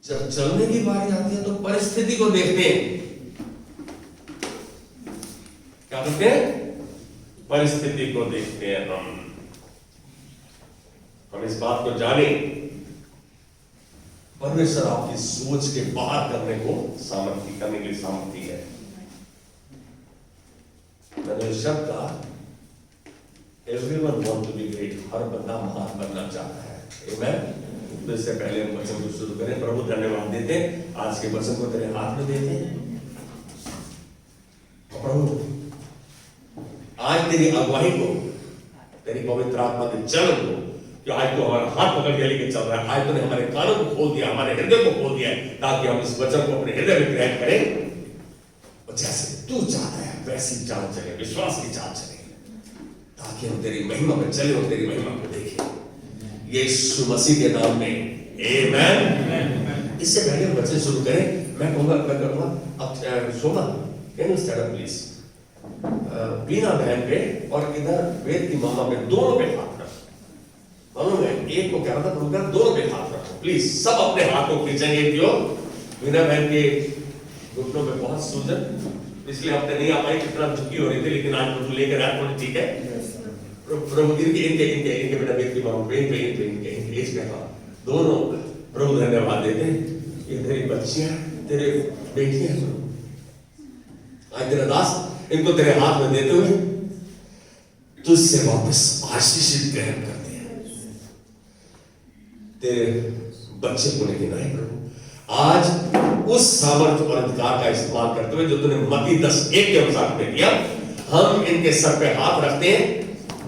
जब चलने की बारी आती है तो परिस्थिति को देखते हैं। क्या करते हैं? परिस्थिति को देखते हैं। हम इस बात को जाने, परमेश्वर आपकी सोच के बाहर करने को सामर्थ्य, करने के लिए सामर्थ्य है। मैंने शब्द कहा, everyone want to be great, हर बंदा महान बनना चाहता है। आमेन। तो इससे पहले हम वचन को शुरू करें। प्रभु धन्यवाद देते हैं, आज के वचन को तेरे हाथ में देते हैं। प्रभु आज तेरी अगुवाई को, तेरी पवित्र आत्मा के चलन को, जो आज तो हमारा हाथ पकड़ के लेके चल रहा है, आज तूने हमारे कानों को खोल दिया, हमारे हृदय को खोल दिया है, ताकि हम इस वचन को अपने हृदय में ग्रहण करें और जैसे तू चाहता है वैसी चाल चले, विश्वास की चाल चले, ताकि हम तेरी महिमा में चले और तेरी महिमा को देखें। यीशु मसीह के नाम में आमेन। इससे पहले हम वचन शुरू करें, मैं कहूंगा अब Shobha can you stand up please. Bina बहन पे और इधर वेद की मामा पे, दोनों पे हाथ रखो। मालूम है एक को कह रहा था, प्रभु दोनों पे हाथ रखो प्लीज। सब अपने हाथों को खींचेंगे की ओर। बीना बहन के घुटनों में बहुत सूजन, पिछले हफ्ते नहीं आ पाई, कितना झुकी हो रही थी, लेकिन आज मुझे लेकर आया, थोड़ी ठीक है। प्रभु इनके बेटा वेद की मामा पे, इनके इस पे दोनों प्रभु धन्यवाद देते हैं। ये तेरी बच्चियां, तेरे बेटियां, आज तेरा दास इनको तेरे हाथ में देते हुए तुझसे वापस आशीषित ग्रहण करते हैं। तेरे बच्चे होने के नाम प्रभु आज उस सामर्थ्य और अधिकार का इस्तेमाल करते हुए जो तूने मत्ती 10:1 के अनुसार में दिया, हम इनके सर पे हाथ रखते हैं।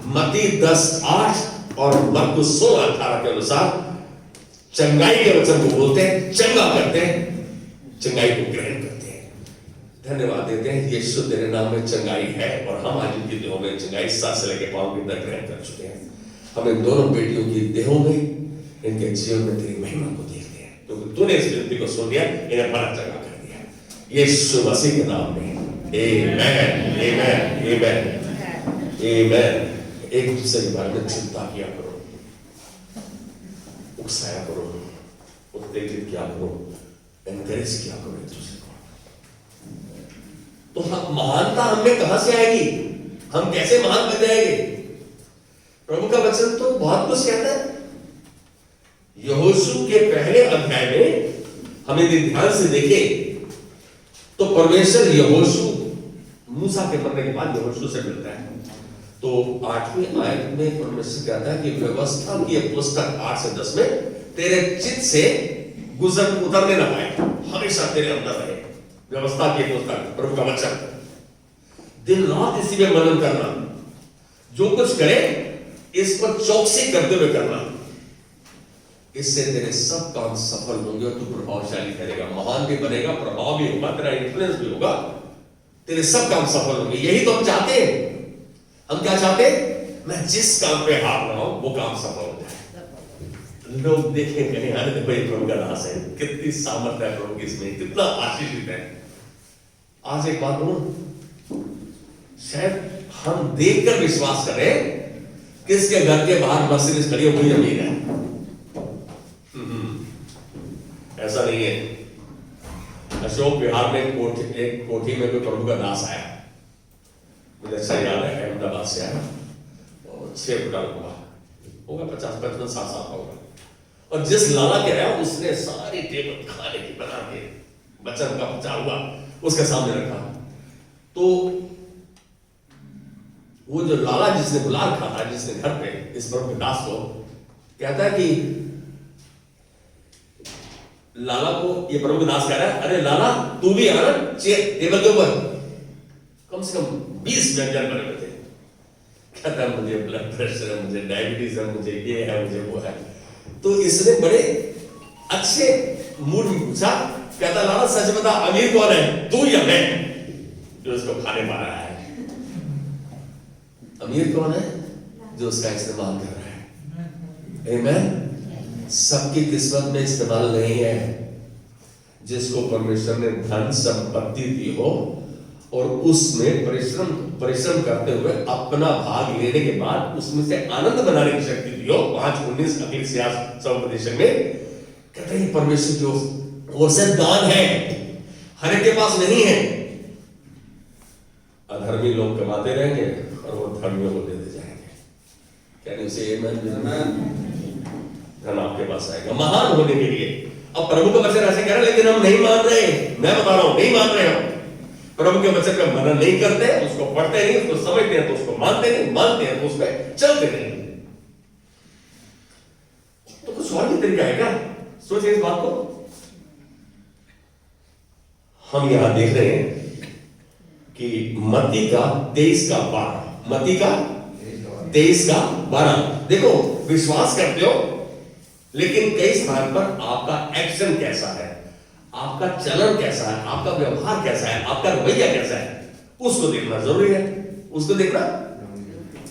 मत्ती 10:8 और मरकुस 16:18 के अनुसार चंगाई के वचन को बोलते हैं, चंगा करते हैं, चंगाई को ग्रहण करते हैं। धन्यवाद देते हैं यीशु, तेरे नाम में चंगाई है और हम आज इनकी देहों में चंगाई सर से लेकर पांव तक ग्रहण कर चुके हैं। हम इन दोनों बेटियों की देहों में, इनके जीवन में तेरी महिमा को देखते हैं, क्योंकि तूने इस विनती को सुन लिया, इन्हें बड़ा चंगा कर दिया। यीशु मसीह के नाम में आमेन, आमेन, आमेन, आमेन। एक दूसरे के बारे में चिंता किया करो, उकसाया करो, उत्तेजित किया करो, एनकरेज किया करो एक दूसरे को। तो हम महानता हमें कहां से आएगी? हम कैसे महान बन जाएंगे? प्रभु का वचन तो बहुत कुछ कहता है। यहोशू के पहले अध्याय में हम यदि ध्यान से देखें तो परमेश्वर यहोशू, मूसा के मरने के बाद यहोशू से मिलता है। तो 8वीं आयत में परमेश्वर कहता है कि व्यवस्था की पुस्तक 8 से 10 में तेरे चित्त से उतरने ना पाए, हमेशा तेरे अंदर रहे। व्यवस्था की पुस्तक, प्रभु का वचन, दिन रात इसी में मनन करना, जो कुछ करे इस पर चौकसी करते हुए करना। इससे तेरे सब काम सफल होंगे और तू प्रभावशाली करेगा, महान भी बनेगा, प्रभाव भी होगा, तेरा इन्फ्लुएंस भी होगा, तेरे सब काम सफल होंगे। यही तो हम चाहते हैं। हम क्या चाहते हैं? मैं जिस काम पे हाथ लगाऊं वो काम सफल हो जाए, लोग देखें कहीं, अरे देखो ये प्रभु का दास है, कितनी सामर्थ्य है प्रभु की इसमें, कितना आशीषित है। आज एक बात बोलूं, शायद हम देखकर विश्वास करें किसके घर के बाहर मर्सिडीज खड़ी हुई अमीर है। ऐसा नहीं है। अशोक विहार में एक कोठी में कोई प्रभु का दास आया, मुझे अच्छा याद है, अहमदाबाद से आया और 6 फुट होगा 50-55 साल होगा। और जिस लाला के आया उसने सारी टेबल खाने की बना के बचन का बचा हुआ उसके सामने रखा। तो वो जो लाला जिसने बुला रखा था, जिसने घर पे इस प्रभु के दास को, कहता है कि लाला को, ये प्रभु के दास कह रहा है, अरे लाला तू भी आना, टेबल के ऊपर कम से कम 20 व्यंजन बने हुए थे। कहता है मुझे ब्लड प्रेशर है, मुझे डायबिटीज है, मुझे ये है, मुझे वो है। तो इसने बड़े अच्छे मूड में पूछा, कहता लाला सच बता, अमीर कौन है, तू या मैं जो उसको खाने पा रहा है? अमीर कौन है? जो उसका इस्तेमाल कर रहा है। आमीन। सबकी किस्मत में इस्तेमाल नहीं है। जिसको परमेश्वर ने धन संपत्ति दी हो और उसमें परिश्रम करते हुए अपना भाग लेने के बाद उसमें से आनंद बनाने की शक्ति दी हो, 5:19 अखिलसियास समुपदेशक में कहते हैं परमेश्वर जो वो सिर्फ दान है, हर एक के पास नहीं है। अधर्मी लोग कमाते रहेंगे और वो धर्मियों को देते जाएंगे। क्या नहीं से धन आपके पास आएगा महान होने के लिए। अब प्रभु का वचन ऐसे कह रहे लेकिन हम नहीं मान रहे, मैं बता रहा हूं नहीं मान रहे हम प्रभु के वचन का मनन नहीं करते, उसको पढ़ते नहीं, उसको समझते हैं तो उसको मानते नहीं, मानते हैं तो उसमें चलते नहीं। तो कुछ और भी तरीका है क्या? सोचिए इस बात को। हम यहां देख रहे हैं कि मत्ती का 23:12, मत्ती का 23:12। देखो विश्वास करते हो लेकिन कई स्थान पर आपका एक्शन कैसा है, आपका चलन कैसा है, आपका व्यवहार कैसा है, आपका रवैया कैसा है, उसको देखना जरूरी है। उसको देखना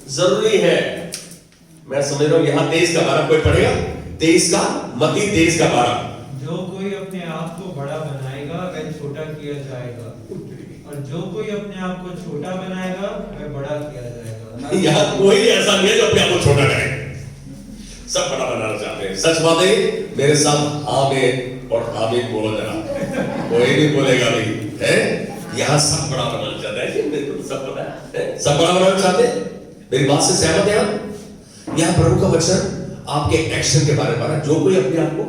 जरूरी है। मैं समझ रहा हूं यहां 23:12 कोई पढ़ेगा? 23 का मत्ती 23:12। जो कोई अपने आप को बड़ा बनाएगा वह छोटा किया जाएगा, और जो कोई अपने आप को छोटा बनाएगा वह बड़ा किया जाएगा। यहां कोई ऐसा नहीं है जो अपने आप को छोटा करे, सब बड़ा बनाना चाहते हैं। सच बात है। मेरे साथ आमीन और आमीन बोलो जरा, कोई नहीं बोलेगा भाई है। यहां सब बड़ा बनाना चाहता है जी, मेरे को सब पता है, सब बड़ा बनाना चाहते हैं। मेरी बात से सहमत है आप? यहां प्रभु का वचन आपके एक्शन के बारे में, जो कोई अपने आप को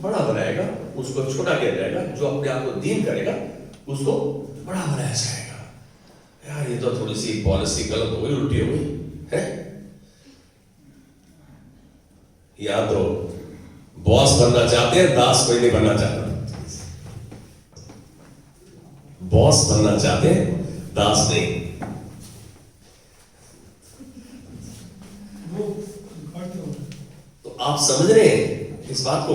बड़ा बनाएगा उसको छोटा किया जाएगा, जो अपने आप को दीन करेगा उसको बड़ा बनाया जाएगा। यार ये तो थोड़ी सी पॉलिसी गलत हो गई, उल्टी हो गई है। या तो बॉस बनना चाहते हैं, दास कोई नहीं बनना चाहता। बॉस बनना चाहते हैं, दास नहीं। तो आप समझ रहे हैं इस बात को?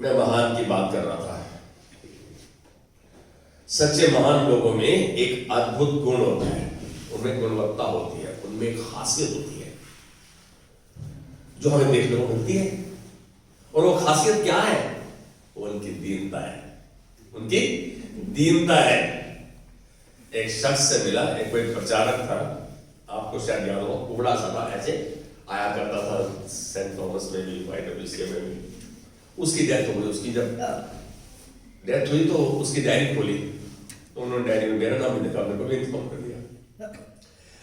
मैं महान की बात कर रहा था। सच्चे महान लोगों में एक अद्भुत गुण होता है, उनमें गुणवत्ता होती है, उनमें एक खासियत होती है जो हमें देखने को मिलती है। और वो खासियत क्या है? वो उनकी दीनता है, उनकी दीनता है। एक शख्स से मिला, एक कोई प्रचारक था, आपको शायद याद हो, कुबड़ा सा था, ऐसे आया करता था सेंट थॉमस में भी, YWCA में भी। उसकी डेथ हो गई। उसकी जब डेथ हुई तो उसकी डायरी खोली तो उन्होंने डायरी में मेरा नाम भी लिखा, मेरे को भी इन्फॉर्म कर दिया।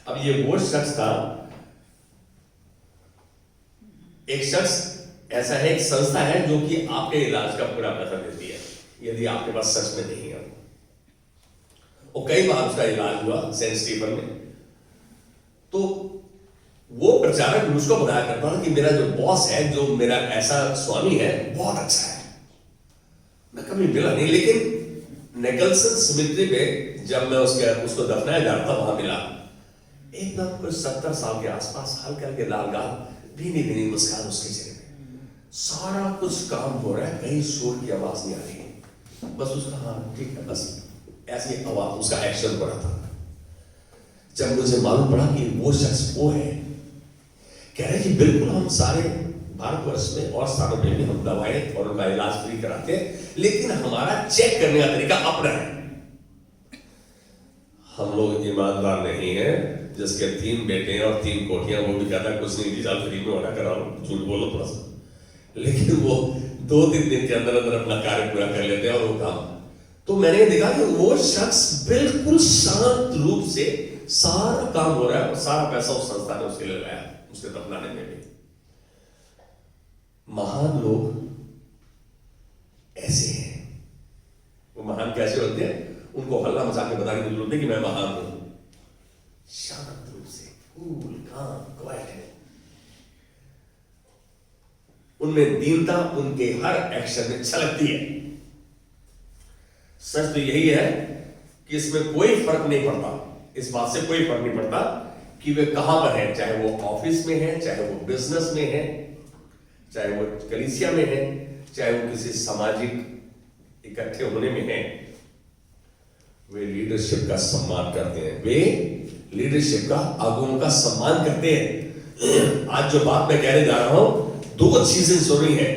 अब ये वो शख्स था, एक शख्स ऐसा है, एक संस्था है जो कि आपके इलाज का पूरा पैसा देती है यदि आपके पास सच में नहीं है। और कई बार उसका इलाज हुआ सेंट स्टीफन में। तो वो प्रचारक मुझको बताया करता था कि मेरा जो बॉस है, जो मेरा ऐसा स्वामी है, बहुत अच्छा है। मैं कभी मिला नहीं, लेकिन निकलसन सिमेट्री में जब मैं उसको दफनाया जा रहा था, वहां मिला। एकदम कुछ 70 साल के आसपास, हल्के हल्के लाल गाल, भीनी भीनी मुस्कान उसके चेहरे पे। सारा कुछ काम हो रहा है, कहीं शोर की आवाज नहीं आ रही है, बस उसका हाँ ठीक है, बस ऐसी आवाज, उसका एक्शन हो रहा था। जब मुझे मालूम पड़ा कि वो शख्स वो है, कह रहे कि बिल्कुल हम सारे भारतवर्ष में और स्थानों में भी हम दवाएं और उनका इलाज फ्री कराते हैं, लेकिन हमारा चेक करने का तरीका अपना है। हम लोग ईमानदार नहीं है। जिसके 3 बेटे हैं और 3 कोठियां, वो भी कहता है कुछ नहीं, चल फ्री में होना करा लो, झूठ बोलो थोड़ा सा, लेकिन वो 2-3 दिन के अंदर अंदर अपना कार्य पूरा कर लेते हैं और वो काम। तो मैंने देखा कि वो शख्स बिल्कुल शांत रूप से सारा काम हो रहा है और सारा पैसा उस संस्था ने उसके लिए लगाया, उसके दफनाने में भी। महान लोग ऐसे हैं। वो महान कैसे होते हैं? उनको हल्ला मचा के बताने की जरूरत नहीं कि मैं महान हूं। शांत रूप से, कूल, काम, क्वाइट है। उनमें दीनता उनके हर एक्शन में छलकती है। सच तो यही है कि इसमें कोई फर्क नहीं पड़ता, इस बात से कोई फर्क नहीं पड़ता कि वे कहां पर है, चाहे वो ऑफिस में है, चाहे वो बिजनेस में है, चाहे वो कलीसिया में है, चाहे वो किसी सामाजिक इकट्ठे होने में है। वे लीडरशिप का सम्मान करते हैं, वे लीडरशिप का, अगुवाओं का सम्मान करते हैं। आज जो बात मैं कहने जा रहा हूं, 2 चीजें जरूरी है।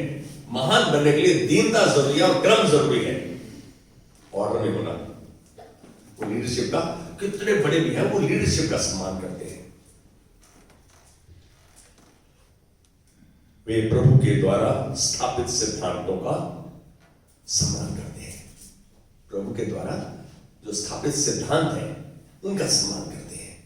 महान बनने के लिए दीनता जरूरी है और क्रम जरूरी है, और नहीं होना। वो लीडरशिप का, कितने बड़े भी हैं, वो लीडरशिप का सम्मान करते हैं। वे प्रभु के द्वारा स्थापित सिद्धांतों का सम्मान करते हैं। प्रभु के द्वारा जो स्थापित सिद्धांत है उनका सम्मान करते हैं।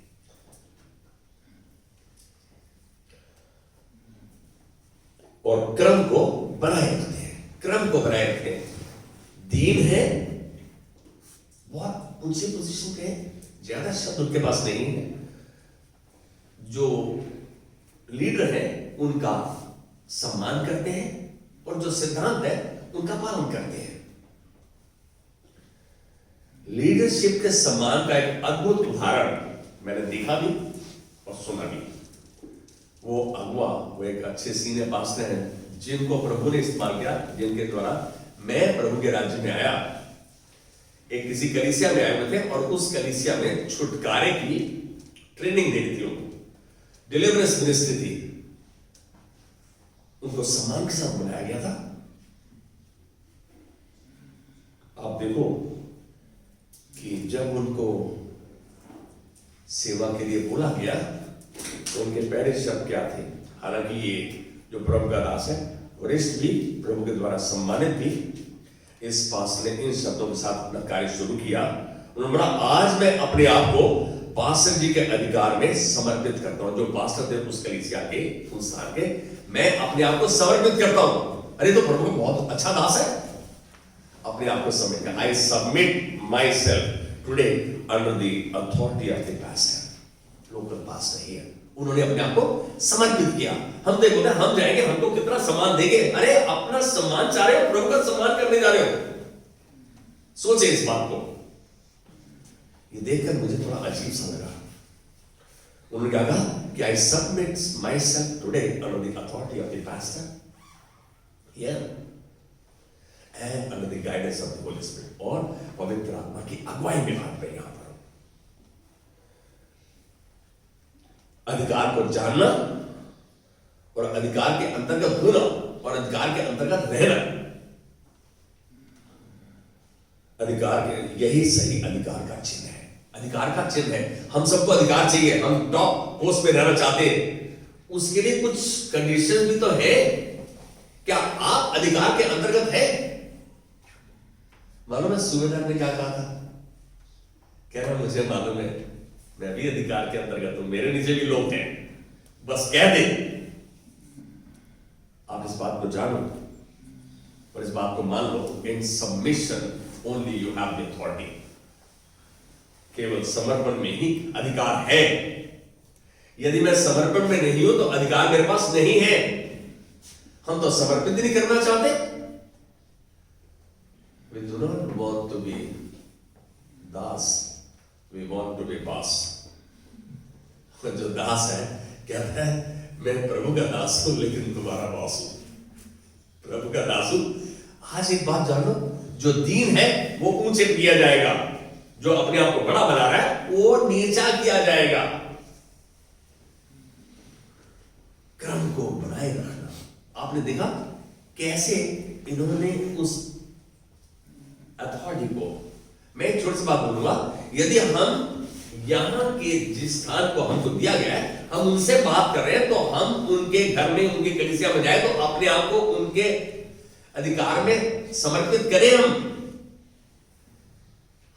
और क्रम को बनाए रखते हैं। क्रम को बनाए रखते हैं। दीन है, बहुत ऊंचे पोजीशन पे है, ज्यादा शब्द उनके पास नहीं है। जो लीडर है उनका सम्मान करते हैं और जो सिद्धांत है उनका पालन करते हैं। लीडरशिप के सम्मान का एक अद्भुत उदाहरण मैंने देखा भी और सुना भी। वो अगुआ, वो एक अच्छे सीनियर पास्टर हैं जिनको प्रभु ने इस्तेमाल किया, जिनके द्वारा मैं प्रभु के राज्य में आया। एक किसी कलीसिया में आए हुए थे और उस कलीसिया में छुटकारे की ट्रेनिंग देनी थी, उनको डिलीवरेंस मिनिस्ट्री थी। उनको सम्मान के साथ बुलाया गया था। आप देखो कि जब उनको सेवा के लिए बोला गया तो उनके पहले शब्द क्या थे। हालांकि ये जो प्रभु का दास है, वरिष्ठ भी, प्रभु के द्वारा सम्मानित भी, इस पास्टर ने इन शब्दों के साथ अपना कार्य शुरू किया। उन्होंने बोला, आज मैं अपने आप को पास्टर जी के अधिकार में समर्पित करता हूं। जो पास्टर थे उस कलीसिया के, उस स्थान के, मैं अपने आप को समर्पित करता हूं। अरे तो प्रभु का बहुत अच्छा दास है, अपने आप को समर्पित। I submit my self today under the authority of the pastor, local pastor here. उन्होंने अपने आप को समर्पित किया। हम देखो ना, हम जाएंगे, हमको कितना सम्मान देंगे। अरे अपना सम्मान चाह रहे हो, प्रभु का सम्मान करने जा रहे हो। सोचे इस बात को। ये देखकर मुझे थोड़ा अजीब सा लगा। उन्होंने कहा कि I submit my self today under the authority of the pastor here and under the guidance of the Holi spirit, और पवित्र आत्मा की अगुवाई में बात पे यहां पर अधिकार को जानना और अधिकार के अंतर्गत होना और अधिकार के अंतर्गत रहना। अधिकार के, यही सही अधिकार का चिन्ह है। अधिकार का चिन्ह है। हम सबको अधिकार चाहिए, हम टॉप पोस्ट पे रहना चाहते हैं। उसके लिए कुछ कंडीशन भी तो है। क्या आप अधिकार के अंतर्गत है? मालूम है सूबेदार ने क्या कहा था? कह रहा मुझे मालूम है, मैं भी अधिकार के अंतर्गत हूं, मेरे नीचे भी लोग हैं, बस कह दे। आप इस बात को जानो और इस बात को मान लो। In submission only you have the authority. केवल समर्पण में ही अधिकार है। यदि मैं समर्पण में नहीं हूं तो अधिकार मेरे पास नहीं है। हम तो समर्पित नहीं करना चाहते। We do not want to be Das, we want to be boss। जो दास है कहता है मैं प्रभु का दास हूं लेकिन तुम्हारा बॉस हूं। प्रभु का दास हूं। आज एक बात जानो, जो दीन है वो ऊंचे किया जाएगा, जो अपने आप को बड़ा बना रहा है वो नीचा किया जाएगा। क्रम को बनाए रखना। आपने देखा कैसे इन्होंने उस अथॉरिटी को, मैं एक छोटी सी बात बोलूंगा, यदि हम यहां के जिस स्थान को हमको दिया गया है हम उनसे बात कर रहे हैं तो हम उनके घर में, उनके कलीसिया में जाए तो अपने आप को उनके अधिकार में समर्पित करें।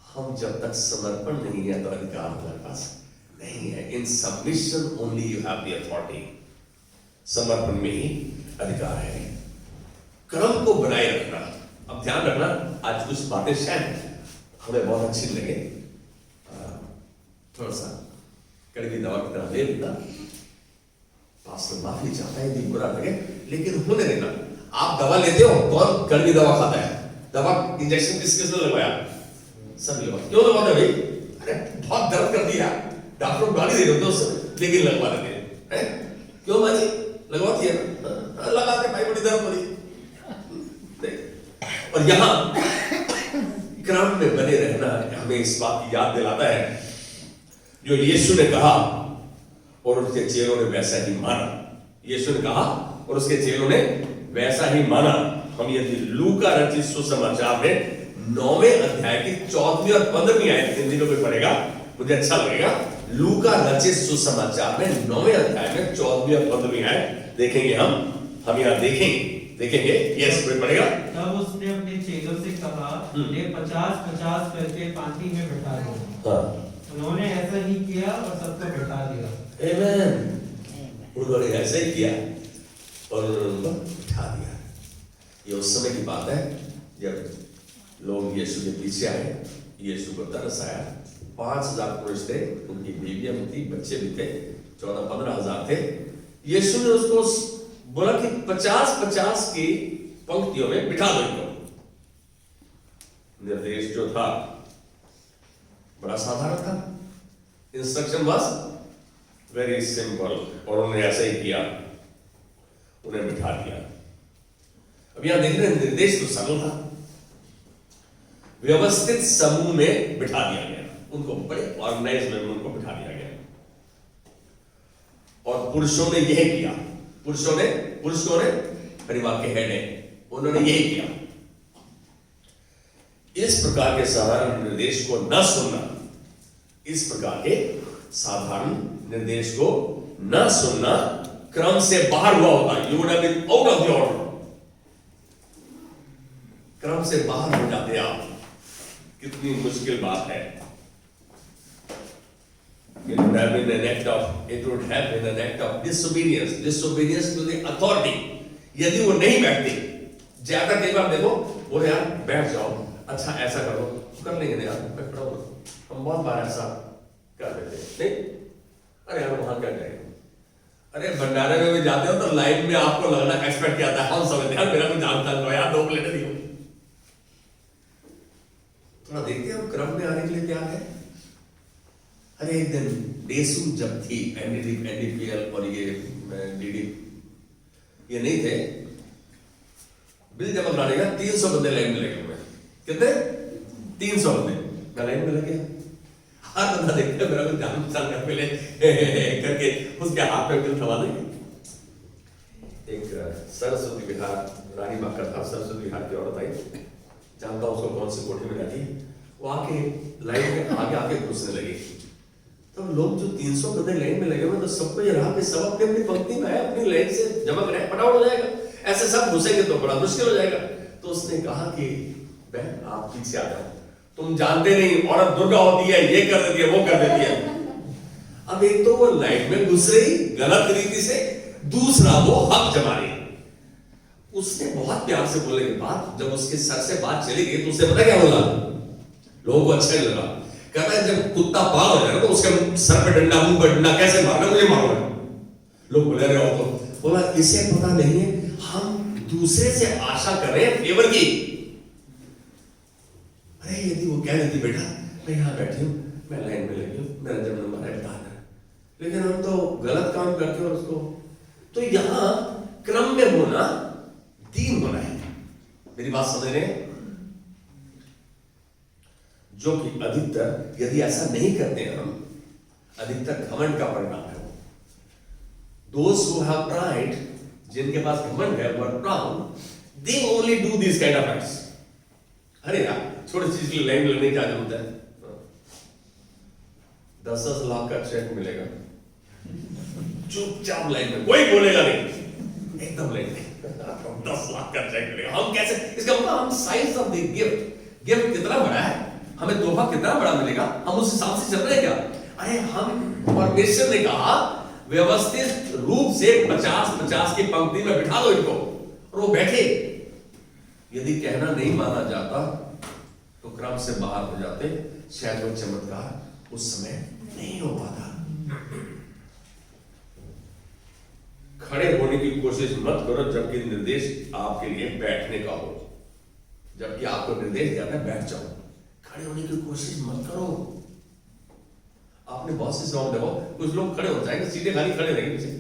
हम जब तक समर्पण नहीं है तो अधिकार हमारे पास नहीं है। इन submission only you have the authority. समर्पण में ही अधिकार है। क्रम को बनाए रखना। अब ध्यान रखना, आज कुछ बातें शायद हमें बहुत अच्छी लगे, थोड़ा सा कड़वी दवा की तरह ले लेना। पास्टर माफी चाहता है, बुरा लगे, लेकिन होने देना। आप दवा लेते हो, कौन कड़वी दवा खाता है? दवा इंजेक्शन किसने लगवाया? सब लगवा। क्यों लगवाते भाई? अरे बहुत दर्द कर दिया, डॉक्टर गाली दे रहे होते लेकिन लगवा देते हैं। क्यों बाजी? लगवाती है ना, लगाते भाई, बड़ी दर्द पड़ी। और यहां क्रम में बने रहना हमें इस बात की याद दिलाता है जो यीशु ने कहा और उसके चेलों ने वैसा ही माना। यीशु ने कहा और उसके चेलों ने वैसा ही माना। हम यदि लूका रचित सुसमाचार में 9वें अध्याय की 14वीं और 15वीं आयत इन दिनों में पढ़ेगा, मुझे अच्छा लगेगा। लूका रचित सुसमाचार में 9वें अध्याय में 14वीं और 15वीं आयत देखेंगे हम। हम यहाँ देखेंगे यस कोई पढ़ेगा। तब उसने अपने चेलों से कहा, ने 50-50 करके पांति में बैठा दिया। हाँ, उन्होंने ऐसा ही किया और सबको बैठा दिया। आमेन। उन्होंने ऐसे ही किया और उनको बिठा दिया। ये उस समय की बात है जब लोग यीशु के पीछे आए, यीशु को तरस आया। 5,000 पुरुष थे, उनकी बीवियां भी थी, बच्चे भी थे, 14-15 हजार थे। यीशु ने उसको बोला कि 50-50 की पंक्तियों में बिठा दो इनको। निर्देश जो था बड़ा साधारण था, इंस्ट्रक्शन वाज वेरी सिंपल, और उन्होंने ऐसा ही किया, उन्हें बिठा दिया। अब यहां देख रहे हैं निर्देश तो सरल था, व्यवस्थित समूह में बिठा दिया गया, उनको बड़े ऑर्गेनाइज में उनको बिठा दिया गया। और पुरुषों ने यह किया, पुरुषों ने परिवार के हेड हैं, उन्होंने यही किया। इस प्रकार के साधारण निर्देश को न सुनना, इस प्रकार के साधारण निर्देश को न सुनना क्रम से बाहर हुआ होता। You would have been out of the order, क्रम से बाहर हो जाते आप। कितनी मुश्किल बात है। It would have been an act of disobedience to the authority. यदि वो नहीं बैठते, ज्यादा कई बार देखो वो यार बैठ जाओ, अच्छा ऐसा करो, कर लेंगे ना यार, मैं खड़ा हूं। हम बहुत बार ऐसा कर देते नहीं, अरे यार वहां क्या जाएगा, अरे भंडारे में भी जाते हो तो लाइन में आपको लगना एक्सपेक्ट किया था, हम समझते हैं मेरा कुछ जानता नहीं यार, 2 प्लेट दियो। थोड़ा देखते हैं हम क्रम में आने के लिए तैयार है। अरे एक दिन डेसू जब थी, एनडीपीएल और ये डीडी ये नहीं थे, बिल जमा कराने का 300 बंदे लाइन में लगे हुए। कितने? 300 बंदे। मैं लाइन में लगे, हर बंदा देखते मेरा को जान पहचान का पहले करके उसके हाथ में बिल थमा देंगे। एक सरस्वती विहार, रानी बाग का था, सरस्वती विहार की औरत आई, जानता हूं उसको कौन सी कोठी में रहती है, वो आके लाइन में आगे आके घुसने लगी। तो लोग जो 300 बंदे लाइन में लगे हुए, तो सबको ये रहा कि सब अपनी अपनी पंक्ति में है, अपनी लाइन से जमा करें, फटाफट हो जाएगा। ऐसे सब घुसेंगे तो बड़ा मुश्किल हो जाएगा। तो उसने कहा कि बहन आप पीछे आ जाओ, तुम जानते नहीं औरत दुर्गा होती है, ये कर देती है, वो कर देती है। अब एक तो वो लाइन में घुस रही गलत रीति से, दूसरा वो हक जमा रही। उसने बहुत प्यार से बोलने के बाद जब उसके सर से बात चली गई तो उसने पता क्या बोला, लोगों को अच्छा नहीं लगा। कहता है जब कुत्ता पार हो जाएगा तो उसके सर पे डंडा, मुंह पे डंडा कैसे मारना, मुझे मारोगे। लोग बोले रहे हो तो बोला इसे पता नहीं है, हम दूसरे से आशा कर रहे हैं फेवर की। अरे यदि वो कह देती बेटा मैं यहाँ बैठी हूँ, मैं लाइन में लगी हूँ, मेरा जन्म नंबर है बता देना, लेकिन हम तो गलत काम करते हैं उसको। तो यहाँ क्रम में होना दीन होना है। मेरी बात समझ रहे हैं? जो कि अधिकतर यदि ऐसा नहीं करते हैं हम, अधिकतर घमंड का परिणाम है। Those who have pride, जिनके पास घमंड है, were proud, they only do these kind of acts. अरे यार छोटी चीज के लिए लाइन लगने की क्या जरूरत है? 10-10 लाख का चेक मिलेगा, चुपचाप लाइन में, कोई बोलेगा नहीं, एकदम लाइन में 10 लाख का चेक मिलेगा। हम कैसे, इसका मतलब हम साइज ऑफ द गिफ्ट कितना बड़ा है, हमें तोहफा कितना बड़ा मिलेगा, हम उस हिसाब से चल रहे हैं क्या? अरे हम, परमेश्वर ने कहा व्यवस्थित रूप से 50-50 की पंक्ति में बिठा दो इनको, और वो बैठे। यदि कहना नहीं माना जाता तो क्रम से बाहर हो जाते, शायद वो चमत्कार उस समय नहीं हो पाता। खड़े होने की कोशिश मत करो जबकि निर्देश आपके लिए बैठने का हो। जबकि आपको निर्देश दिया है बैठ जाओ, खड़े होने की कोशिश मत करो। आपने बहुत से सॉन्ग देखो, कुछ लोग खड़े हो जाएंगे, सीधे खाली खड़े रहेंगे, पीछे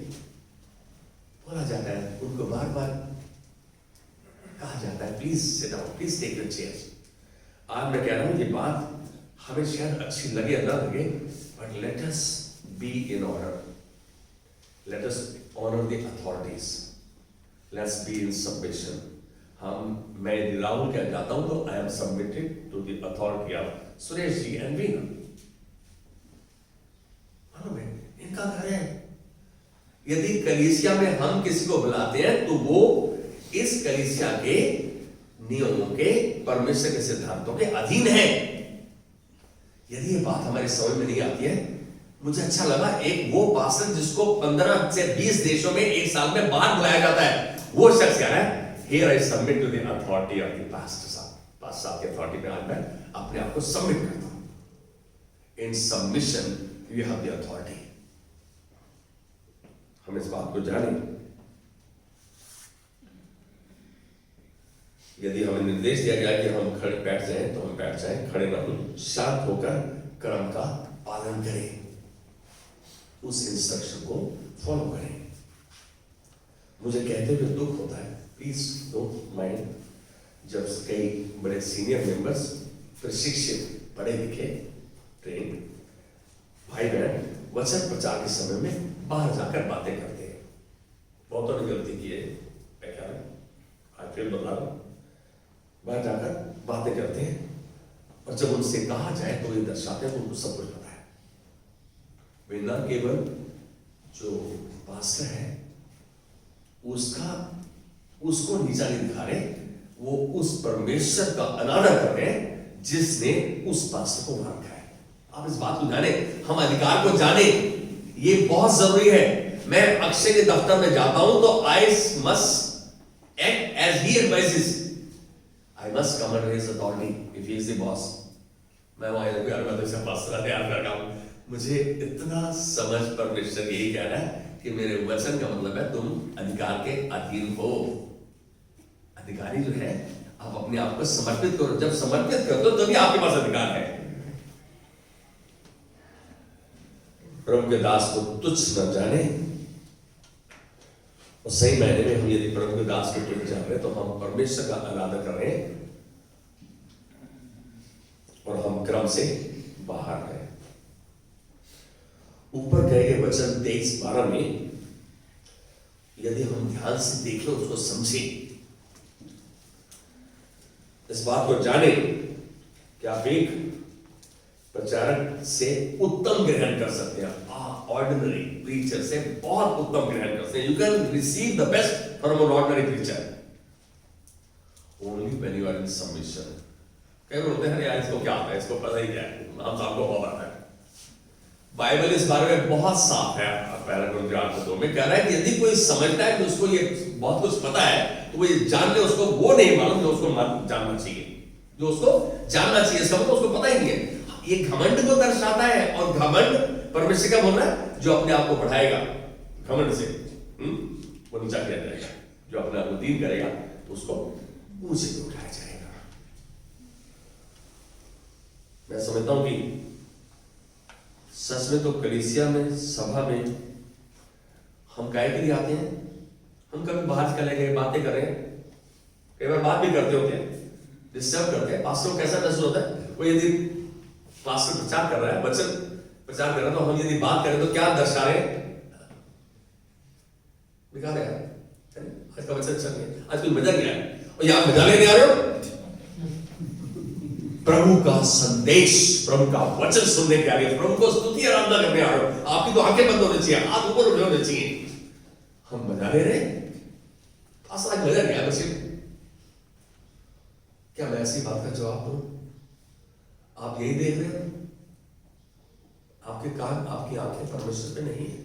बोला जाता है उनको बार बार कहा जाता है please sit down, please take your chair. आज मैं कह रहा हूं ये बात हमें शायद अच्छी लगे या ना लगे, but let us be in order, let us honour the authorities, let's be in submission. मैं राहुल क्या जाता हूं तो I am submitted to the authority of Suresh ji and Veena. इनका घर है, यदि कलीसिया में हम किसी को बुलाते हैं तो वो इस कलीसिया के नियमों के, परमेश्वर के सिद्धांतों के अधीन है। यदि ये बात हमारी समझ में नहीं आती है, मुझे अच्छा लगा एक वो पास्टर जिसको 15 से 20 देशों में एक साल में बाहर बुलाया जाता है, वो शख्स क्या है, here I submit to the authority of the pastor साहब, पास्टर साहब की अथॉरिटी में आज मैं अपने आप को सबमिट करता हूं। In submission you have the authority. हम इस बात को जाने, यदि हमें निर्देश दिया गया कि हम खड़े बैठ जाएं तो हम बैठ जाएं, खड़े न हो, शांत होकर क्रम का पालन करें, उस इंस्ट्रक्शन को फॉलो करें। मुझे कहते हुए दुख होता है, प्लीज डोंट माइंड, जब कई बड़े सीनियर मेंबर्स, प्रशिक्षित, पढ़े लिखे, ट्रेन भाई बहन वचन प्रचार के समय में बाहर जाकर बातें करते हैं। बहुतों ने गलती की है, मैं क्या आज फिर बता रहा हूं, बाहर जाकर बातें करते हैं और जब उनसे कहा जाए तो ये दर्शाते हैं उनको सब कुछ पता है। वे न केवल जो पास्टर है उसको नीचा नहीं दिखा रहे, वो उस परमेश्वर का अनादर कर रहे हैं जिसने उस पास्टर को वहां रखा है। आप इस बात को जाने, हम अधिकार को जाने, ये बहुत जरूरी है। मैं अक्षय के दफ्तर में जाता हूं तो I must act as he advises, I must come under his authority if he is the boss. मैं वहां तो पास्टर तैयार कर रहा हूं, मुझे इतना समझ परमेश्वर यही कह रहा है कि मेरे वचन का मतलब है तुम अधिकार के अधीन हो। अधिकारी जो है, आप अपने आप को समर्पित करो, जब समर्पित करो तो तभी आपके पास अधिकार है। प्रभु के दास को तुच्छ न जाने, और सही मायने में हम यदि प्रभु के दास को तुच्छ जान रहे तो हम परमेश्वर का अनादर कर रहे हैं और हम क्रम से बाहर हैं। ऊपर कहे गए वचन 23-12 में यदि हम ध्यान से देखें, उसको समझें, इस बात को जाने कि आप एक प्रचारक से उत्तम ग्रहण कर सकते हैं, ऑर्डिनरी प्रीचर से बहुत उत्तम ग्रहण कर सकते हैं। You can receive the best from an ordinary preacher only when you are in submission. कई लोग होते हैं यार इसको क्या आता है, इसको पता ही क्या है, हम सबको बहुत आता है। बाइबल इस बारे में बहुत साफ है, पहला कुरिन्थियों 8:2 में कह रहा है कि यदि कोई समझता है कि उसको ये बहुत कुछ पता है तो वो ये जान ले, उसको वो नहीं मालूम जो उसको जानना चाहिए, जो उसको जानना चाहिए, इसका मतलब उसको पता ही नहीं है। ये घमंड को दर्शाता है, और घमंड परमेश्वर क्या बोल रहा है, जो अपने आप को बढ़ाएगा घमंड से वो नीचा किया जाएगा, जो अपने आप को दीन करेगा उसको ऊंचे पे उठाया जाएगा। मैं समझता हूं कि सच में तो कलीसिया में, सभा में हम काहे के लिए आते हैं? हम कभी बाहर चले गए, बातें कर रहे हैं, कई बार बात भी करते होते हैं, डिस्टर्ब करते हैं। पास्टर को कैसा महसूस होता है, वो यदि पास्टर प्रचार कर रहा है, वचन प्रचार कर रहा है, तो हम यदि बात करें तो क्या दर्शा रहे हैं? दिखा रहे हैं आज का वचन अच्छा नहीं है, आज कोई मजा नहीं आया, और यहां मजा लेने आ रहे हो। प्रभु का संदेश, प्रभु का वचन सुनने के आ रहे हो, प्रभु को स्तुति आराधना करने आ रहे हो, आपकी तो आंखें बंद होनी चाहिए, हाथ ऊपर उठे होने चाहिए। हम मजा ले रहे, आज मजा नहीं आया बस। क्या मैं ऐसी बात का जवाब दूं? आप यही देख रहे हो, आपके कान, आपकी आंखें परमेश्वर पे नहीं है,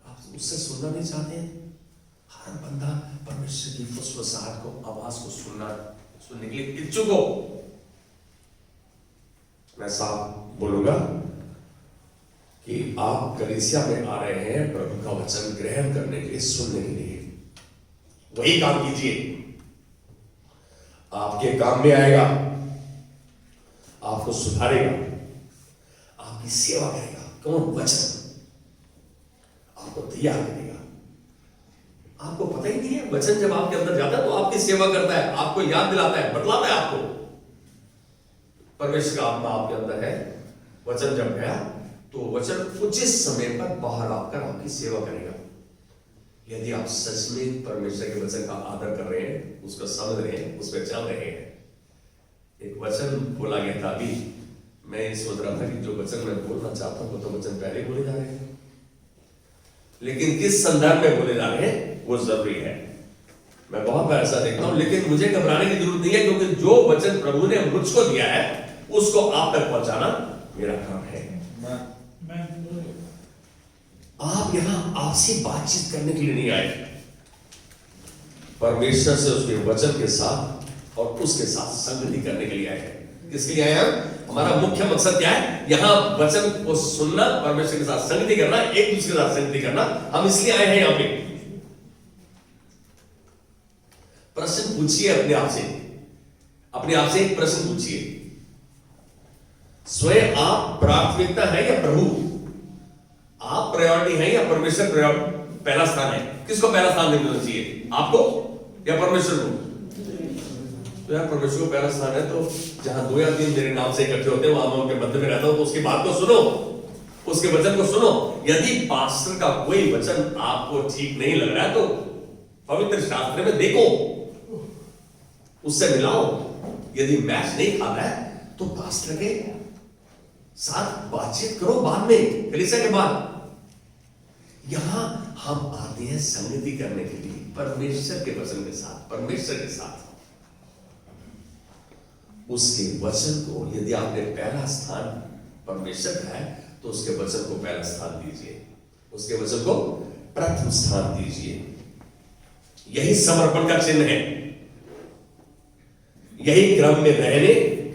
आप उससे सुनना नहीं चाहते हैं। हर बंदा परमेश्वर की फुसफुसाहट को, आवाज को सुनने के लिए इच्छुक हो। मैं साफ बोलूंगा कि आप कलीसिया में आ रहे हैं प्रभु का वचन ग्रहण करने के लिए, सुनने के लिए, वही काम कीजिए। आपके काम में आएगा, आपको सुधारेगा, आपकी सेवा करेगा। कौन? वचन आपको तैयार करेगा। आपको पता ही नहीं है, वचन जब आपके अंदर जाता है तो आपकी सेवा करता है, आपको याद दिलाता है, बतलाता है आपको। परमेश्वर का आत्मा आपके अंदर है, वचन जब गया तो वचन उचित समय पर बाहर आकर आपकी सेवा करेगा। यदि आप सच में परमेश्वर के वचन का आदर कर रहे हैं, उसको समझ रहे हैं, उस पर चल रहे हैं। एक वचन बोला गया था, अभी मैं सोच रहा था कि जो वचन मैं बोलना चाहता हूं तो वचन पहले बोले जा रहे हैं। लेकिन किस संदर्भ में बोले जा रहे हैं वो जरूरी है। मैं बहुत बार ऐसा देखता हूं, लेकिन मुझे घबराने की जरूरत नहीं है, क्योंकि जो वचन प्रभु ने मुझको दिया है उसको आप तक पहुंचाना मेरा काम है। आप यहां आपसी बातचीत करने के लिए नहीं आए, परमेश्वर से उसके वचन के साथ और उसके साथ संगति करने के लिए आए हैं। किसके लिए आए हैं? हमारा मुख्य मकसद क्या है? यहां वचन को सुनना, परमेश्वर के साथ संगति करना, एक दूसरे के साथ संगति करना। हम इसलिए आए हैं यहां पे। प्रश्न पूछिए अपने आप से, अपने आप से एक प्रश्न पूछिए, स्वयं आप प्राथमिकता है या प्रभु? आप प्रायोरिटी है या परमेश्वर पहला स्थान है? किसको पहला स्थान देना चाहिए, आपको या परमेश्वर को? तो यार परमेश्वर को पहला स्थान है, तो जहां 2 या 3 मेरे नाम से इकट्ठे होते हैं वहां मैं उनके मध्य में रहता हूं, तो उसकी बात को सुनो, उसके वचन को सुनो। यदि पास्टर का कोई वचन आपको ठीक नहीं लग रहा है तो पवित्र शास्त्र में देखो, उससे मिलाओ। यदि मैच नहीं खाता है तो पास्टर के साथ बातचीत करो बाद में, कलीसिया के बाद। यहां हम आते हैं संगति करने के लिए परमेश्वर के वचन के साथ, परमेश्वर के साथ। उसके वचन को यदि आपने पहला स्थान परमेश्वर का है तो उसके वचन को पहला स्थान दीजिए, उसके वचन को प्रथम स्थान दीजिए। यही समर्पण का चिन्ह है, यही क्रम में रहने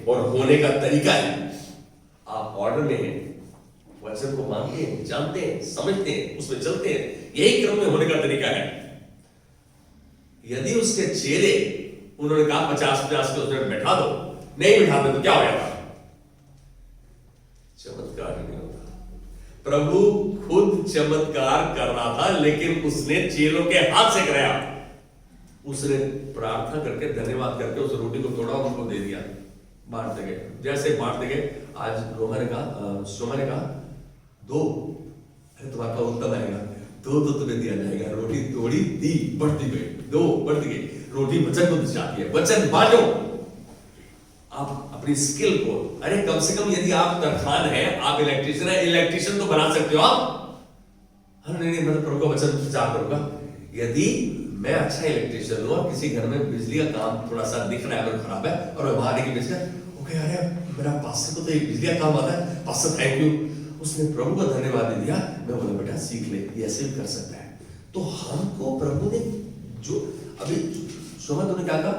और होने का तरीका है। आप ऑर्डर में हैं, वचन को मानते हैं, जानते हैं, समझते हैं, उसमें चलते हैं, यही क्रम में होने का तरीका है। यदि उसके चेले, उन्होंने कहा 50-50 के उसमें बैठा दो, नहीं बिठाते तो क्या हो जाता? चमत्कार नहीं होता। प्रभु खुद चमत्कार कर रहा था, लेकिन उसने चेलों के हाथ से कराया। उसने प्रार्थना करके, धन्यवाद करके उस रोटी को तोड़ा, उनको दे दिया, बांटते गए। जैसे बांटते गए, आज सोमा ने कहा 2, अरे तुम्हारा उत्तम आएगा, 2 तो तुम्हें दिया जाएगा। रोटी तोड़ी, दी, बढ़ती गई, 2 बढ़ती गई। रोटी वचन को दिखाती है, वचन बांटो। आप अपनी स्किल को, अरे कम से कम यदि आप तरखान है, आप इलेक्ट्रिशियन है, इलेक्ट्रिशियन तो बना सकते हो आप। नहीं, मैं प्रभु का वचन प्रचार करूंगा। यदि मैं अच्छा इलेक्ट्रिशियन हूं, किसी घर में बिजली का काम थोड़ा सा दिख रहा है अगर खराब है, और वहां आने की वजह ओके, अरे मेरा पास्टर को तो एक बिजली का काम आता है, पास्टर थैंक यू, उसने प्रभु को धन्यवाद दे दिया। मैं बोला बेटा सीख ले, ये ऐसे भी कर सकता है। तो हमको प्रभु ने जो अभी शोभा तुमने क्या कहा,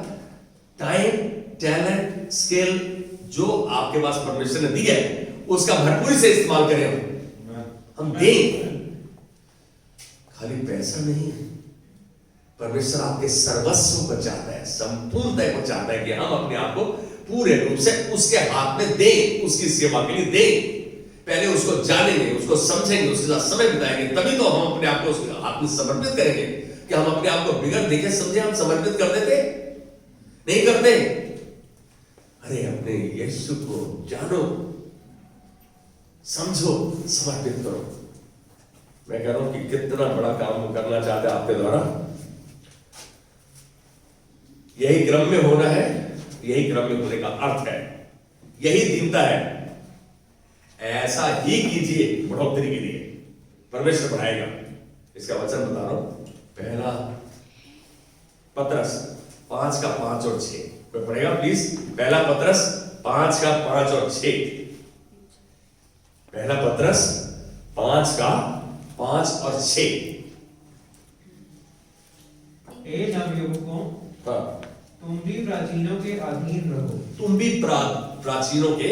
टाइम, टैलेंट, स्किल जो आपके पास परमेश्वर ने दी है उसका भरपूरी से इस्तेमाल करें। हम दें, खाली पैसा नहीं, परमेश्वर आपके सर्वस्व को चाहता है, संपूर्णता को चाहता है कि हम अपने आप को पूरे रूप से उसके हाथ में दें, उसकी सेवा के लिए दें। पहले उसको जानेंगे, उसको समझेंगे, उसके साथ समय बिताएंगे, तभी तो हम अपने आप को उसके हाथ में समर्पित करेंगे। कि हम अपने आप को बिगड़ देखे समझे हम समर्पित कर देते? नहीं करते। अरे अपने यीशु को जानो, समझो, समर्पित करो। मैं कह रहा हूं कि कितना बड़ा काम वो करना चाहते हैं आपके द्वारा। यही क्रम में होना है, यही क्रम में होने का अर्थ है, यही दीनता है। ऐसा ही कीजिए बढ़ोतरी के लिए, परमेश्वर बढ़ाएगा। इसका वचन बता रहा हूं, पहला पतरस 5 का 5 और 6 कोई पढ़ेगा प्लीज? पहला पतरस 5 का 5 और 6। पहला पतरस 5 का 5 और 6। ए नवयुवकों, तुम भी प्राचीनों के अधीन रहो। तुम भी प्राचीनों के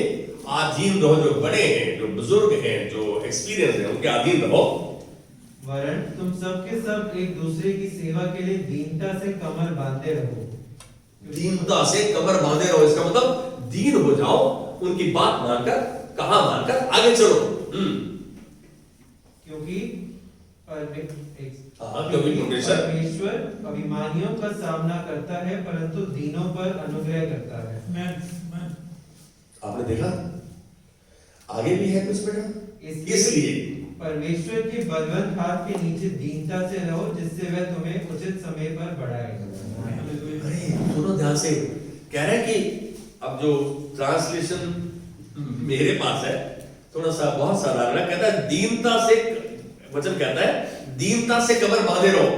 अधीन रहो, जो बड़े हैं, जो बुजुर्ग हैं, जो एक्सपीरियंस है, उनके अधीन रहो। वरन तुम सब के सब एक दूसरे की सेवा के लिए दीनता से कमर बांधे रहो। दीनता से कमर बांधे रहो, इसका मतलब दीन हो जाओ, उनकी बात मानकर, कहा मानकर आगे चलो। क्योंकि परमेश्वर अभिमानियों का सामना करता है, परंतु दीनों पर अनुग्रह करता है। आपने देखा आगे भी है कुछ बेटा? इसलिए परमेश्वर के बलवंत हाथ के नीचे दीनता से रहो, जिससे वह तुम्हें उचित समय पर बढ़ाएगा। अरे सुनो ध्यान से, कह रहे हैं कि अब जो ट्रांसलेशन मेरे पास है थोड़ा सा बहुत साधारण कहता है दीनता से वचन कहता है दीनता से कमर बांधे रहो,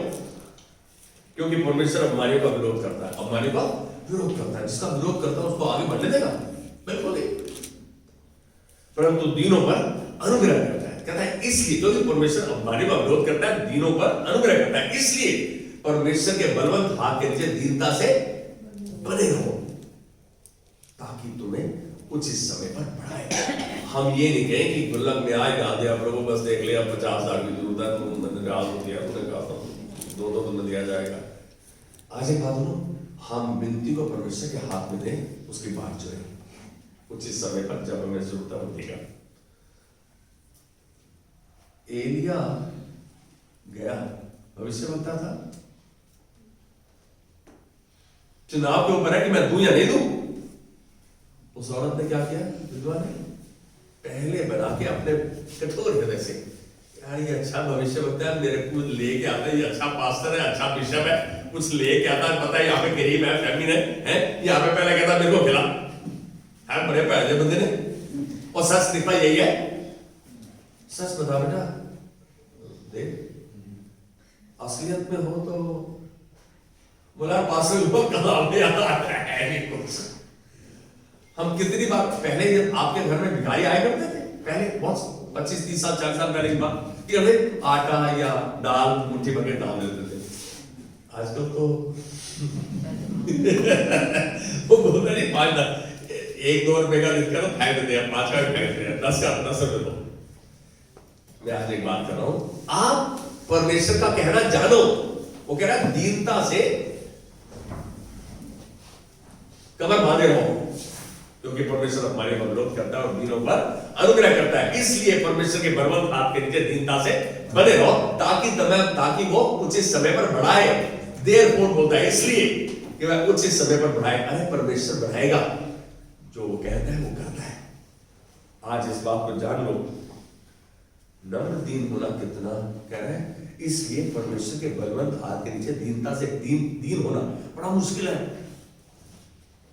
क्योंकि परमेश्वर अभिमानियों का विरोध करता है। अभिमानियों का विरोध करता है, जिसका विरोध करता है उसको आगे बढ़ने देगा बिल्कुल नहीं, परंतु दीनों पर अनुग्रह करता है। कहता है इसलिए, क्योंकि परमेश्वर अभिमानियों का विरोध करता है, दीनों पर अनुग्रह करता है, इसलिए परमेश्वर के बलवंत हाथ के नीचे दीनता से बने रहो, ताकि तुम्हें उचित समय पर बढ़ाए। हम ये नहीं कहें कि गुल्लक में आए गा दिया प्रभु, बस देख लिया 50,000 की जरूरत है, तुमने राज हो गया, तुमने कहा था 2-2 तुम्हें दिया जाएगा। आज एक बात सुनो, हम विनती को परमेश्वर के हाथ में दें, उसकी बात जो है उचित समय पर जब हमें जरूरत होती है। एलिया गया, भविष्य बनता था, चुनाव के ऊपर है कि मैं दूं या नहीं दूं। उस औरत ने क्या किया, विधवा ने पहले बना के अपने कठोर हृदय से, यार ये अच्छा भविष्य बनता है, मेरे को लेके आता है, ये अच्छा पास्टर है, अच्छा बिशप है, कुछ लेके आता है, पता है यहाँ पे गरीब है, फैमिली है, यहाँ पे पहले कहता मेरे को खिला है, बड़े पैसे बंदे ने। और सच दिखा यही है, सच बता बेटा, देख असलियत में हो तो बोला पास्टर लोग कलाम में आता है नहीं कुछ। हम कितनी बार पहले जब आपके घर में भिखारी आया करते थे, पहले बहुत 25-30 साल 40 साल पहले की बात, कि हमें आटा या दाल मुट्ठी भर के दाल देते थे। आजकल तो वो बोलते नहीं 1-2 रुपए का देते तो फेंक देते हैं, 5 का भी फेंक देते हैं, 10 का 10 रुपए दो। मैं आज एक बात कर रहा हूं, आप परमेश्वर का कहना जानो। वो कह रहा है दीनता से कमर बांधे रहो, क्योंकि परमेश्वर हमारे पर विरोध करता है और दीनों पर अनुग्रह करता है। इसलिए परमेश्वर के बलवंत हाथ के नीचे दीनता से बने रहो, ताकि वो उचित समय पर बढ़ाए। देयरफॉर बोलता है इसलिए कि वह उचित समय पर बढ़ाए। अरे परमेश्वर बढ़ाएगा, जो वो कहता है वो करता है। आज इस बात को जान लो, नम्र दीन होना कितना कह रहे हैं, इसलिए परमेश्वर के बलवंत हाथ के नीचे दीनता से दीन होना बड़ा मुश्किल है।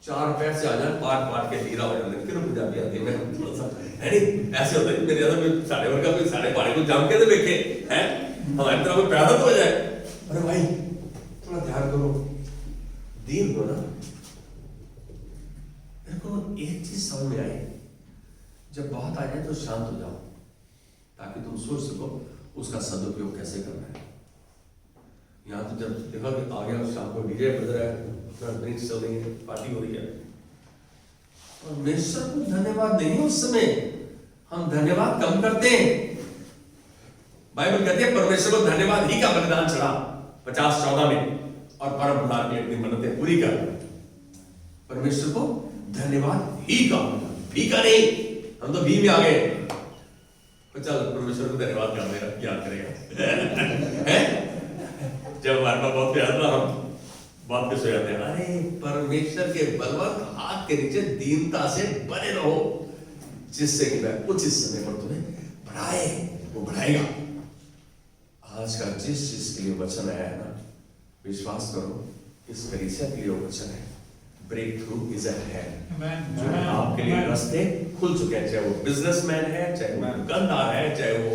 4 पैर से आ जाए, पाट के हीरा हो जाते, फिर पंजाबी आती है थोड़ा सा है नहीं, ऐसे होता है मेरे अंदर साढ़े वर्ग का साढ़े पानी को जाम के तो देखे हैं, हमारी तरफ में पैदा तो हो जाए। अरे भाई थोड़ा ध्यान करो, दीन होना। मेरे को एक चीज समझ में आई, जब बात आ जाए तो शांत हो जाओ, ताकि तुम सोच सको उसका सदुपयोग कैसे करना है। यहाँ तो जब देखा कि आ गया शाम को डीजे बज रहा है, ड्रिंक्स चल रही है, पार्टी हो रही है, परमेश्वर को धन्यवाद नहीं उस समय, हम धन्यवाद कम करते हैं। बाइबल कहती है परमेश्वर को धन्यवाद ही का बलिदान चढ़ा 50-14 में, और परम प्रधान के अपनी मन्नतें पूरी कर। परमेश्वर को धन्यवाद ही का, भी का नहीं, हम तो भी में आ गए। चल परमेश्वर को धन्यवाद कर मेरा याद करेगा जब हमारे पास बहुत प्यार था, हम बात पे सो जाते हैं। अरे परमेश्वर के बलवंत हाथ के नीचे दीनता से बने रहो, जिससे कि वह उचित समय पर तुम्हें बढ़ाए, वो बढ़ाएगा। आज का जिस चीज के लिए वचन आया है ना, विश्वास करो इस कलीसिया के लिए वचन है, ब्रेक थ्रू इज अहेड। जो आपके लिए रास्ते खुल चुके हैं, चाहे वो बिजनेसमैन है, चाहे वो दुकानदार है, चाहे वो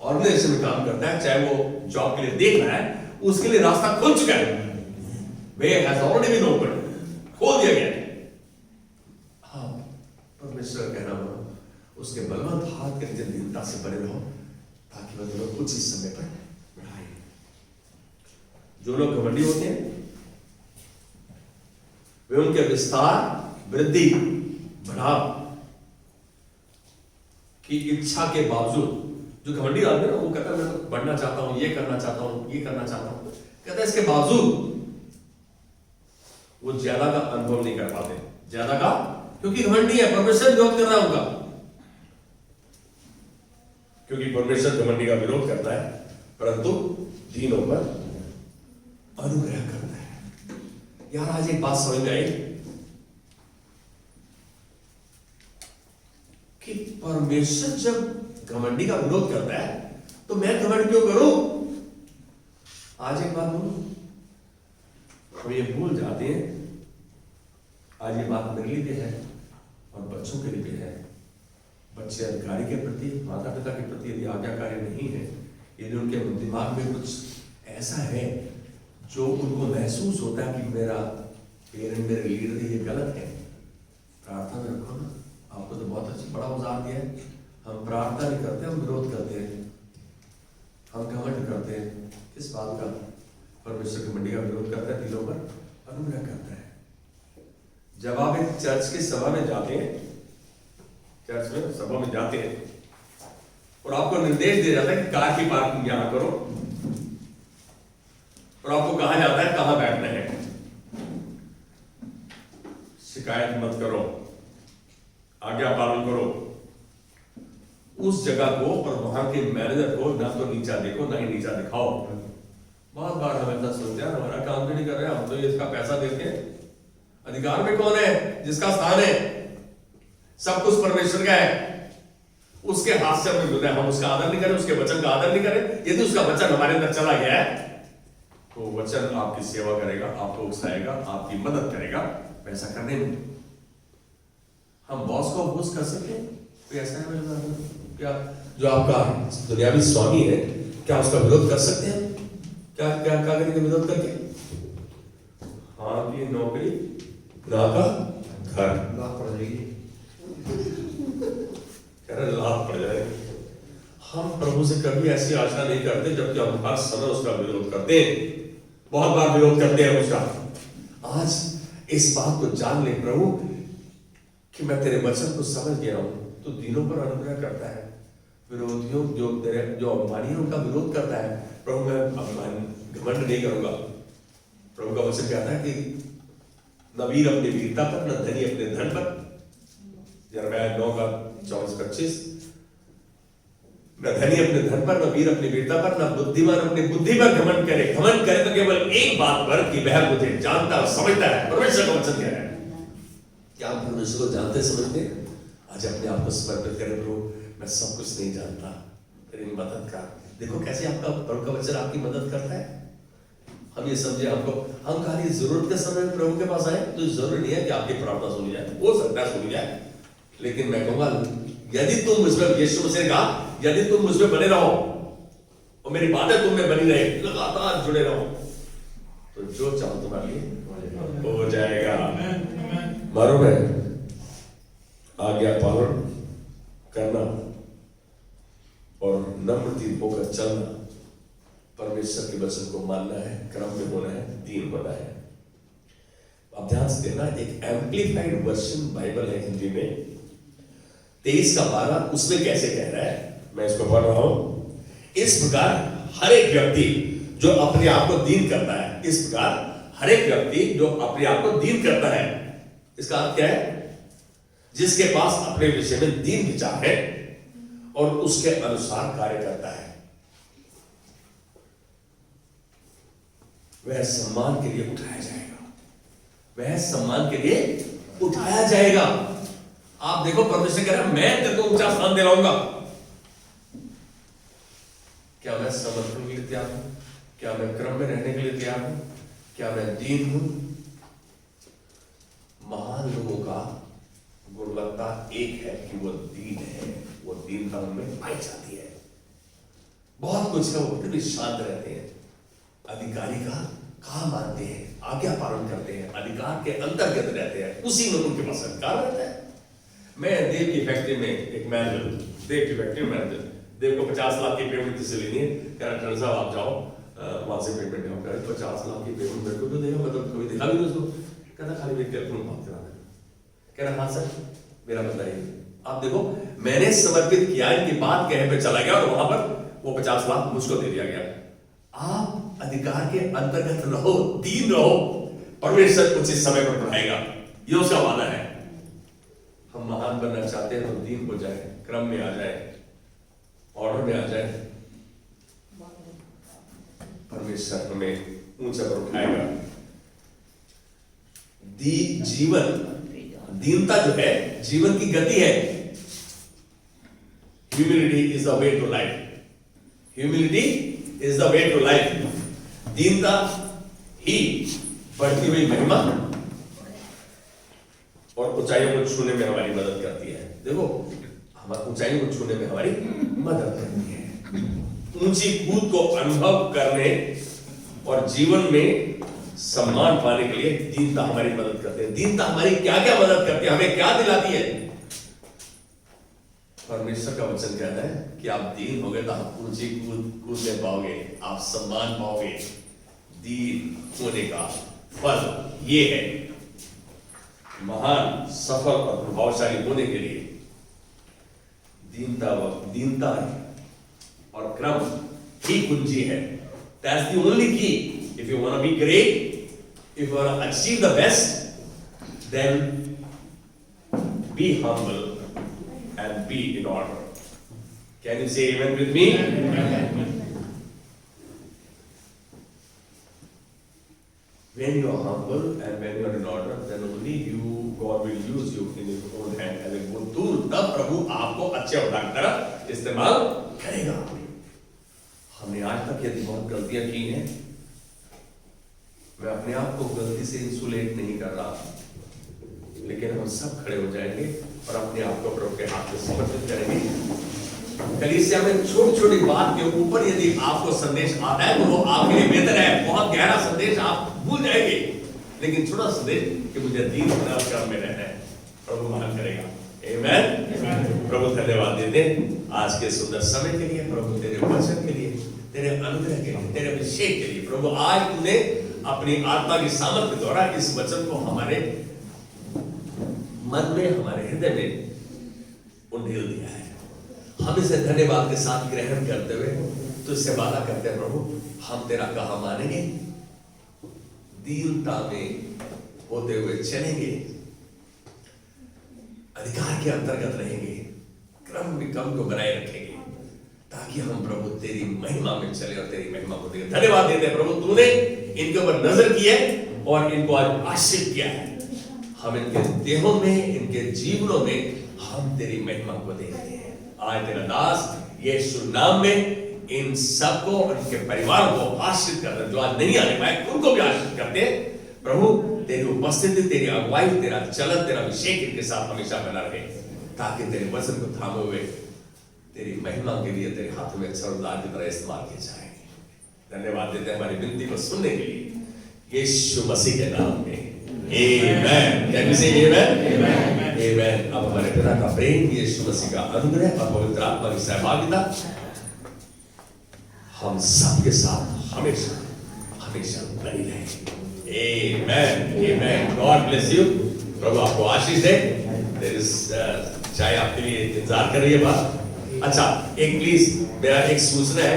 ऑर्गेनाइजेशन में काम करता है, चाहे वो जॉब के लिए देख रहा है, उसके लिए रास्ता खुल चुका है। Way has already been open, खोल दिया गया। हाँ, परमेश्वर कहना मानो, उसके बलवंत हाथ के नीचे दीनता से बने रहो, ताकि वह तुम्हें कुछ इस समय पर बढ़ाए। जो लोग घमंडी होते हैं वे उनके विस्तार, वृद्धि, बढ़ाव की इच्छा के बावजूद, जो घमंडी आदमी है ना, वो कहता है मैं तो बढ़ना चाहता हूं, ये करना चाहता हूं, ये करना चाहता हूं, कहता है इसके बावजूद वो ज्यादा का अनुभव नहीं कर पाते। ज्यादा का, क्योंकि घमंडी है, परमेश्वर विरोध कर रहा होगा, क्योंकि परमेश्वर घमंडी का विरोध करता है, परंतु दीनों पर अनुग्रह करता है। यार आज एक बात समझ में आई कि परमेश्वर जब घमंडी का विरोध करता है तो मैं घमंड क्यों करूं? आज एक बात बोलूं, हम ये भूल जाते हैं, आज ये बात मेरे लिए भी है और बच्चों के लिए भी है। बच्चे अधिकारी के प्रति, माता पिता के प्रति यदि आज्ञाकारी नहीं है, यदि उनके दिमाग में कुछ ऐसा है जो उनको महसूस होता है कि मेरा पेरेंट, मेरे लीडर ये गलत है, प्रार्थना में रखो ना। आपको तो बहुत अच्छा बड़ा उदाहरण दिया है। हम प्रार्थना नहीं करते, हम विरोध करते हैं, हम घमंड करते हैं। किस बात का? परमेश्वर की मंडी का विरोध करता है, दिलों पर अनुग्रह करता है। जब आप एक चर्च की सभा में जाते हैं, चर्च में सभा में जाते हैं और आपको निर्देश दिया जाता है कि कार की पार्किंग यहां करो, और आपको कहा जाता है कहां बैठना है, शिकायत मत करो, आज्ञा पालन करो। उस जगह को और वहां के मैनेजर को ना तो नीचा देखो ना ही नीचा दिखाओ। बहुत बार हम ऐसा सोचते हैं हमारा काम भी नहीं कर रहे, हम तो इसका पैसा देते हैं। अधिकार में कौन है? जिसका स्थान है, सब कुछ परमेश्वर का है, उसके हाथ से हमें मिला है। हम उसका आदर नहीं करें, उसके वचन का आदर नहीं करें। यदि उसका वचन हमारे अंदर चला गया है तो वचन आपकी सेवा करेगा, आपको उकसाएगा, आपकी मदद करेगा पैसा करने में। हम बॉस को अपोज कर सकते हैं? कोई ऐसा है मेरे साथ क्या जो आपका दुनियावी स्वामी है, क्या उसका विरोध कर सकते हैं? क्या क्या क्या करेंगे विरोध करके? हाँ की नौकरी, ना का घर, लाभ पड़ जाएगी, कह रहे लाभ पड़ जाएगी। हम प्रभु से कभी ऐसी आशा नहीं करते, जबकि हम हर समय उसका विरोध करते हैं, बहुत बार विरोध करते हैं उसका। आज इस बात को जान ले प्रभु कि मैं तेरे वचन को समझ गया हूं, तो दिनों पर अनुग्रह करता है। विरोधियों जो तेरे जो अभिमानी है उनका विरोध करता है। प्रभु मैं घमंड नहीं करूंगा। प्रभु का वचन कहता है कि न वीर अपनी वीरता पर, न धनी अपने धन पर। यिर्मयाह 9:24-25। न धनी अपने धन पर, न वीर अपनी वीरता पर, न बुद्धिमान अपनी बुद्धि पर घमंड करे। घमंड करे तो केवल एक बात पर कि वह मुझे जानता और समझता है। परमेश्वर का वचन कह रहा है। क्या आप परमेश्वर को जानते समझते? आज अपने आप को समर्पित करें प्रभु, मैं सब कुछ नहीं जानता, तेरी मदद कर। देखो कैसे आपका प्रभु का वचन आपकी मदद करता है। हम ये समझे आपको, हम खाली जरूरत के समय में प्रभु के पास आए तो जरूरी नहीं है कि आपकी प्रार्थना सुनी जाए, हो सकता है सुनी जाए, लेकिन मैं कहूंगा यदि तुम मुझमें, यीशु मसीह ने कहा यदि तुम मुझमें बने रहो और मेरी बातें तुम में बनी रहे, लगातार जुड़े रहो, तो जो चाहो तुम्हारे लिए हो जाएगा। मारो में आज्ञा पालन करना और नम्र होकर चलना, परमेश्वर के वचन को मानना है, क्रम में होना है, दीन होना है। अब ध्यान से देखना, एक एम्प्लीफाइड वर्जन बाइबल है हिंदी में, 23:12, उसमें कैसे कह रहा है, मैं इसको पढ़ रहा हूं। इस प्रकार हर एक व्यक्ति जो अपने आप को दीन करता है, इस प्रकार हर एक व्यक्ति जो अपने आप को दीन करता है, इसका अर्थ क्या है? जिसके पास अपने विषय में दीन विचार है और उसके अनुसार कार्य करता है, वह सम्मान के लिए उठाया जाएगा। वह सम्मान के लिए उठाया जाएगा। आप देखो परमेश्वर कह रहा है मैं तेरे को ऊंचा स्थान दिलाऊंगा। क्या मैं समर्पण के लिए तैयार हूं? क्या मैं क्रम में रहने के लिए तैयार हूं? क्या मैं दीन हूं? महान लोगों का गुणवत्ता एक है कि वो दीन है, वो दीनता उनमें पाई जाती है। बहुत कुछ है, वो फिर भी शांत रहते हैं, अधिकारी का काम मानते हैं, आज्ञा पालन करते हैं, अधिकार के अंतर्गत रहते हैं, उसी में उनके पास अधिकार रहता है। मैं देव की फैक्ट्री में एक मैनेजर, देव की फैक्ट्री में मैनेजर, देव को 50 लाख की पेमेंट किसी लेनी है, कह रहा टर्न साहब आप जाओ वहां से पेमेंट नहीं होगा, 50 लाख की पेमेंट मेरे को तो देगा, मतलब कोई देखा भी नहीं उसको, कहता खाली मेरी टेलीफोन बात करा दे। कह रहा हाँ सर मेरा बताइए। आप देखो मैंने समर्पित किया, इनकी बात कहे पे चला गया और वहां पर वो 50 लाख मुझको दे दिया गया। आप अधिकार के अंतर्गत रहो, दीन रहो, परमेश्वर उचित समय पर बढ़ाएगा, ये उसका वादा है। हम महान बनना चाहते हैं तो दीन हो जाए, क्रम में आ जाए, ऑर्डर में आ जाए, परमेश्वर हमें ऊंचा पर उठाएगा। जीवन, दीनता जो है जीवन की गति है। Humility is the way to life, humility is the way to life. दीनता ही बढ़ती हुई महिमा और ऊंचाइयों को छूने में हमारी मदद करती है। देखो हमारी ऊंचाइयों को छूने में हमारी मदद करती है। ऊंची कूद को अनुभव करने और जीवन में सम्मान पाने के लिए दीनता हमारी मदद करते हैं। दीनता हमारी क्या क्या मदद करती है, हमें क्या दिलाती है? परमेश्वर का वचन कहता है कि आप दीन हो गए तो आप ऊंची कूद ले पाओगे, आप सम्मान पाओगे। दीन होने का फल ये है, महान सफल और प्रभावशाली होने के लिए दीनता है और क्रम ही कुंजी है। That's the only key. If you want to be great, if you want to achieve the best, then be humble and be in order. Can you say amen with me? Amen. When you are humble and when you are in order, then only God will use you in His own hand as a good tool. तब प्रभु आपको अच्छे उदाहरण की तरह इस्तेमाल करेगा। हमने आज तक यदि बहुत गलतियां की हैं, मैं अपने आप को गलती से इंसुलेट नहीं कर रहा, लेकिन हम सब खड़े हो जाएंगे और अपने आप को प्रभु के हाथ में समर्पित करेंगे। कलीसिया में छोटी छोटी बात के ऊपर यदि आपको संदेश आता है तो वो आपके लिए बेहतर है। बहुत गहरा संदेश आप भूल जाएंगे, लेकिन छोटा संदेश कि मुझे दीन होना और क्रम में रहना है, प्रभु महान करेगा। आमेन। प्रभु धन्यवाद देते आज के सुंदर समय के लिए, प्रभु तेरे वचन के लिए, तेरे अनुग्रह के लिए, तेरे अभिषेक के लिए। प्रभु आज तूने अपनी आत्मा की सामर्थ्य द्वारा इस वचन को हमारे मन में, हमारे हृदय में उंडेल दिया है। हम इसे धन्यवाद के साथ ग्रहण करते हुए तुझसे वादा करते हैं प्रभु, हम तेरा कहा मानेंगे, दीनता में होते हुए चलेंगे, अधिकार के अंतर्गत रहेंगे, क्रम विक्रम को बनाए रखेंगे, ताकि हम प्रभु तेरी महिमा में चले और तेरी महिमा को देखें। धन्यवाद देते हैं प्रभु, तूने इनके ऊपर नजर की है और इनको आज आशीष किया है। हम इनके देहों में, इनके जीवनों में हम तेरी महिमा को देखते हैं। आज तेरा दास यीशु नाम में इन सबको, उनके परिवार को आशीष कर दे। जो आज नहीं आने पाए उनको भी आशीष करते हैं प्रभु। तेरी उपस्थिति, तेरी अगुवाई, तेरा चलन, तेरा अभिषेक इनके साथ हमेशा बना रहे, ताकि तेरे वचन को थामे हुए तेरी महिमा के लिए तेरे हाथों में सरदार की तरह इस्तेमाल किए जाएंगे। धन्यवाद देते हैं हमारी विनती को सुनने के लिए यीशु मसीह के नाम में। आमेन। कैन यू से आमेन? आमेन। अब हमारे पिता का प्रेम, यीशु मसीह का अनुग्रह और पवित्र आत्मा की सहभागिता हम सबके साथ हमेशा हमेशा बनी रहे। Amen. Amen. God bless you. प्रभु आपको आशीष दे। देयर इज चाय आपके लिए इंतजार कर रही है बात। अच्छा, एक प्लीज मेरा एक सूचना है।